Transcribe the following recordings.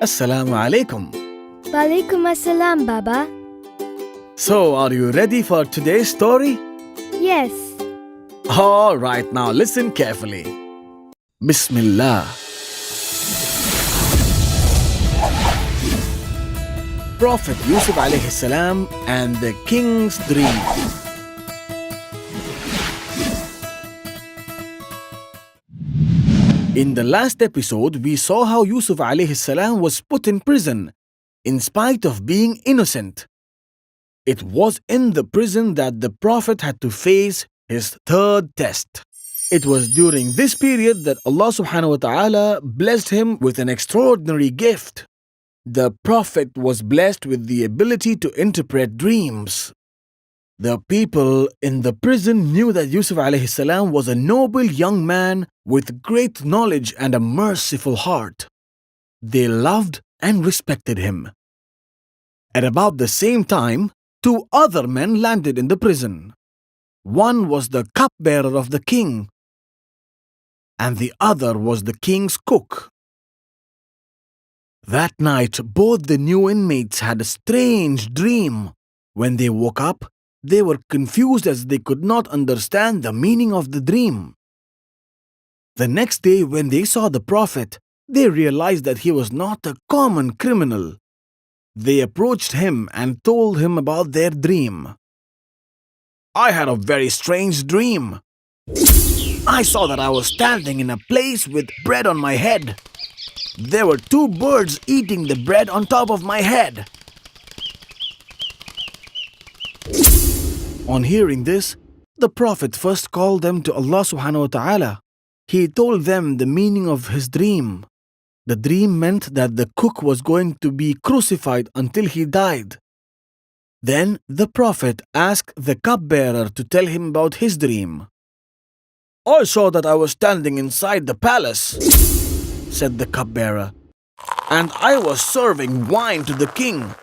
Assalamu alaikum. Walaikum assalam, Baba. So, are you ready for today's story? Yes. All right, now listen carefully. Bismillah. Prophet Yusuf alayhi salam and the king's dream. In the last episode, we saw how Yusuf alayhi salam was put in prison in spite of being innocent. It was in the prison that the Prophet had to face his third test. It was during this period that Allah subhanahu wa ta'ala blessed him with an extraordinary gift. The Prophet was blessed with the ability to interpret dreams. The people in the prison knew that Yusuf alayhi salam was a noble young man with great knowledge and a merciful heart. They loved and respected him. At about the same time, two other men landed in the prison. One was the cupbearer of the king, and the other was the king's cook. That night, both the new inmates had a strange dream. When they woke up, they were confused as they could not understand the meaning of the dream. The next day, when they saw the Prophet, they realized that he was not a common criminal. They approached him and told him about their dream. I had a very strange dream. I saw that I was standing in a place with bread on my head. There were two birds eating the bread on top of my head. On hearing this, the Prophet first called them to Allah subhanahu wa ta'ala. He told them the meaning of his dream. The dream meant that the cook was going to be crucified until he died. Then the Prophet asked the cupbearer to tell him about his dream. I saw that I was standing inside the palace, said the cupbearer, and I was serving wine to the king.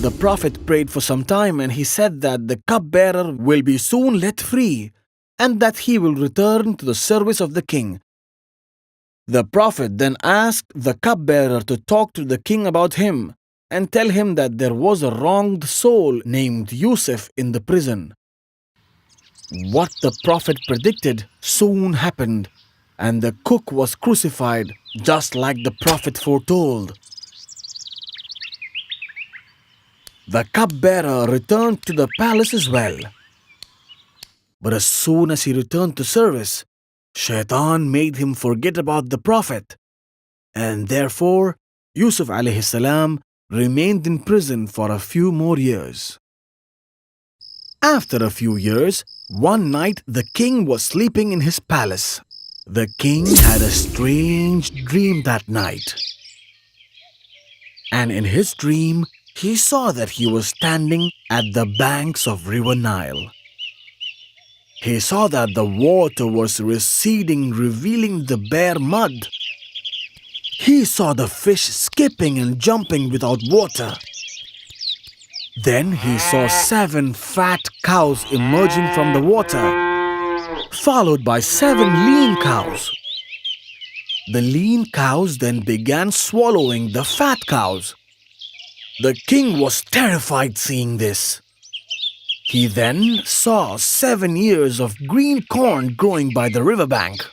The Prophet prayed for some time and he said that the cupbearer will be soon let free and that he will return to the service of the king. The Prophet then asked the cupbearer to talk to the king about him and tell him that there was a wronged soul named Yusuf in the prison. What the Prophet predicted soon happened, and the cook was crucified just like the Prophet foretold. The cupbearer returned to the palace as well. But as soon as he returned to service, Shaitan made him forget about the Prophet, and therefore Yusuf alayhi salam remained in prison for a few more years. After a few years, one night the king was sleeping in his palace. The king had a strange dream that night. And in his dream, he saw that he was standing at the banks of River Nile. He saw that the water was receding, revealing the bare mud. He saw the fish skipping and jumping without water. Then he saw 7 fat cows emerging from the water, followed by 7 lean cows. The lean cows then began swallowing the fat cows. The king was terrified seeing this. He then saw 7 ears of green corn growing by the riverbank.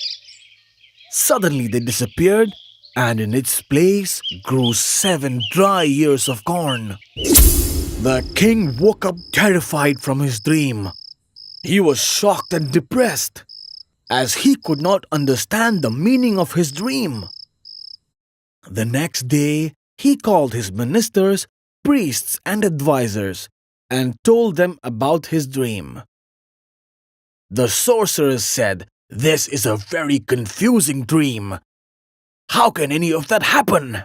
Suddenly they disappeared, and in its place grew 7 dry ears of corn. The king woke up terrified from his dream. He was shocked and depressed, as he could not understand the meaning of his dream. The next day, he called his ministers, priests, and advisors and told them about his dream. The sorcerers said, "This is a very confusing dream. How can any of that happen?"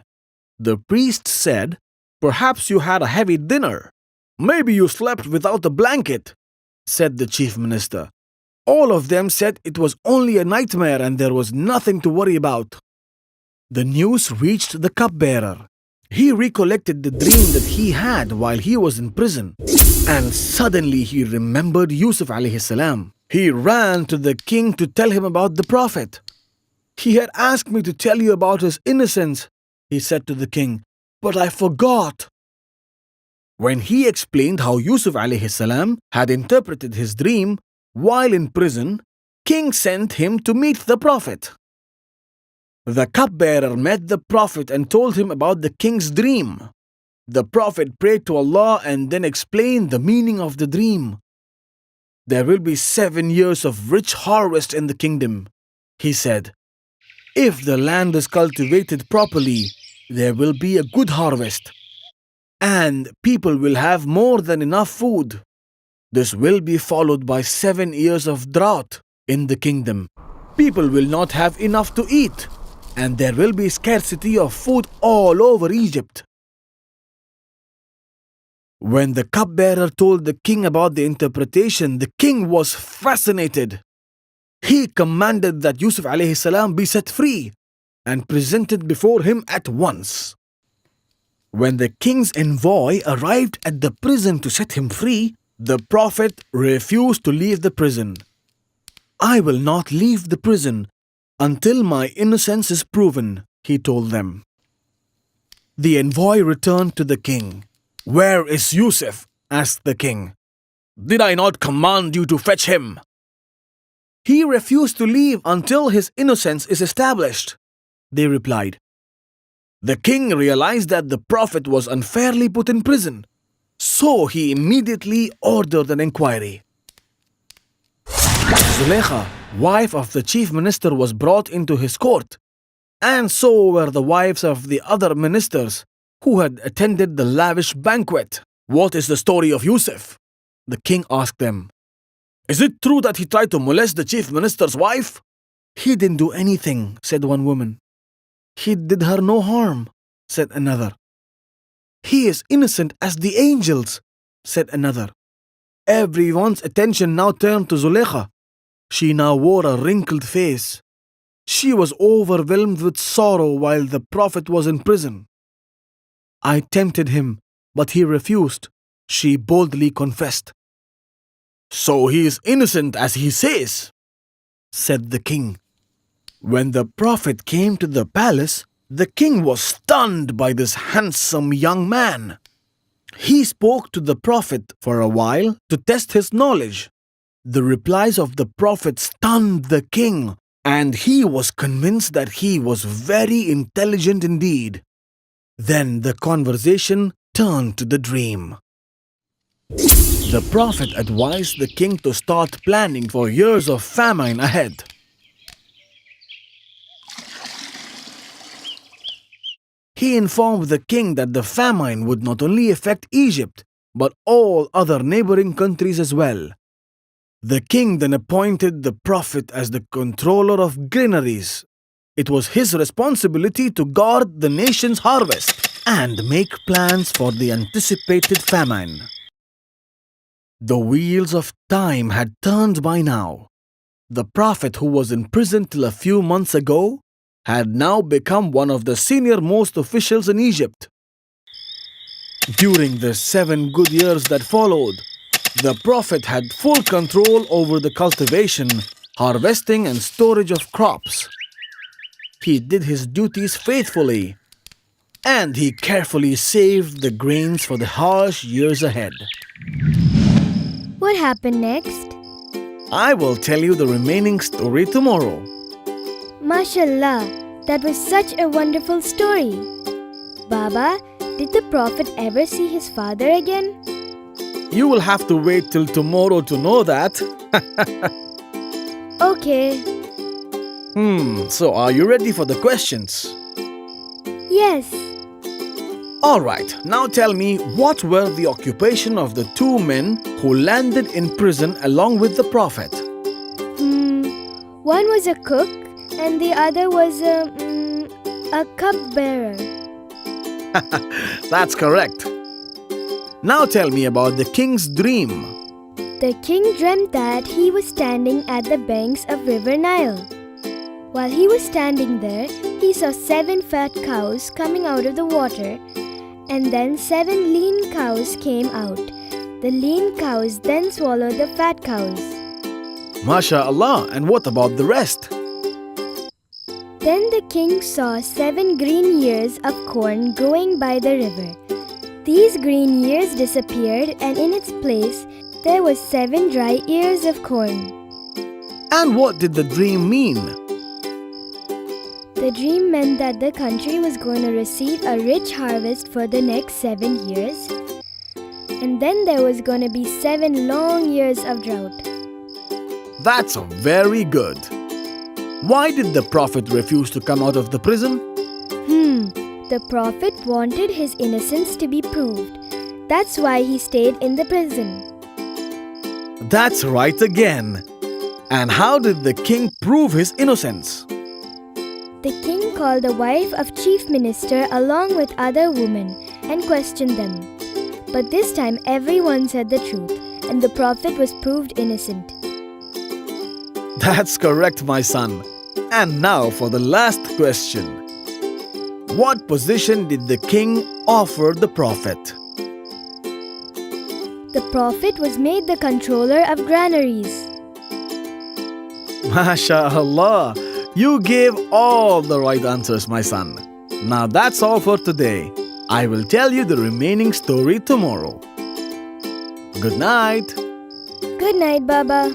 The priest said, "Perhaps you had a heavy dinner. Maybe you slept without a blanket," said the chief minister. All of them said it was only a nightmare and there was nothing to worry about. The news reached the cupbearer. He recollected the dream that he had while he was in prison, and suddenly he remembered Yusuf alayhi salam. He ran to the king to tell him about the Prophet. He had asked me to tell you about his innocence, he said to the king, but I forgot. When he explained how Yusuf alayhi salam had interpreted his dream while in prison, king sent him to meet the prophet. The cupbearer met the prophet and told him about the king's dream. The prophet prayed to Allah and then explained the meaning of the dream. There will be 7 years of rich harvest in the kingdom, he said. If the land is cultivated properly, there will be a good harvest, and people will have more than enough food. This will be followed by 7 years of drought in the kingdom. People will not have enough to eat, and there will be scarcity of food all over Egypt. When the cupbearer told the king about the interpretation, the king was fascinated. He commanded that Yusuf alayhi salam be set free and presented before him at once. When the king's envoy arrived at the prison to set him free, the prophet refused to leave the prison. I will not leave the prison until my innocence is proven, he told them. The envoy returned to the king. Where is Yusuf? Asked the king. Did I not command you to fetch him? He refused to leave until his innocence is established, they replied. The king realized that the prophet was unfairly put in prison, so he immediately ordered an inquiry. Zulaykha, wife of the chief minister, was brought into his court, and so were the wives of the other ministers who had attended the lavish banquet. What is the story of Yusuf? The king asked them. Is it true that he tried to molest the chief minister's wife? He didn't do anything, said one woman. He did her no harm, said another. He is innocent as the angels, said another. Everyone's attention now turned to Zulaykha. She now wore a wrinkled face. She was overwhelmed with sorrow while the prophet was in prison. I tempted him, but he refused, she boldly confessed. So he is innocent as he says, said the king. When the prophet came to the palace, the king was stunned by this handsome young man. He spoke to the prophet for a while to test his knowledge. The replies of the prophet stunned the king, and he was convinced that he was very intelligent indeed. Then the conversation turned to the dream. The prophet advised the king to start planning for years of famine ahead. He informed the king that the famine would not only affect Egypt, but all other neighboring countries as well. The king then appointed the prophet as the controller of granaries. It was his responsibility to guard the nation's harvest and make plans for the anticipated famine. The wheels of time had turned by now. The prophet, who was in prison till a few months ago, had now become one of the senior-most officials in Egypt. During the 7 good years that followed, the prophet had full control over the cultivation, harvesting and storage of crops. He did his duties faithfully, and he carefully saved the grains for the harsh years ahead. What happened next? I will tell you the remaining story tomorrow. Mashallah, that was such a wonderful story. Baba, did the prophet ever see his father again? You will have to wait till tomorrow to know that. Okay. So are you ready for the questions? Yes. Alright, now tell me, what were the occupation of the 2 men who landed in prison along with the prophet? One was a cook and the other was a cupbearer. That's correct. Now tell me about the king's dream. The king dreamt that he was standing at the banks of River Nile. While he was standing there, he saw 7 fat cows coming out of the water, and then 7 lean cows came out. The lean cows then swallowed the fat cows. MashaAllah, and what about the rest? Then the king saw 7 green ears of corn growing by the river. These green ears disappeared, and in its place there was 7 dry ears of corn. And what did the dream mean? The dream meant that the country was going to receive a rich harvest for the next 7 years, and then there was going to be 7 long years of drought. That's very good. Why did the prophet refuse to come out of the prison? The prophet wanted his innocence to be proved. That's why he stayed in the prison. That's right again. And how did the king prove his innocence? The king called the wife of chief minister along with other women and questioned them. But this time everyone said the truth, and the prophet was proved innocent. That's correct, my son. And now for the last question. What position did the king offer the prophet? The prophet was made the controller of granaries. MashaAllah, you gave all the right answers, my son. Now that's all for today. I will tell you the remaining story tomorrow. Good night. Good night, Baba.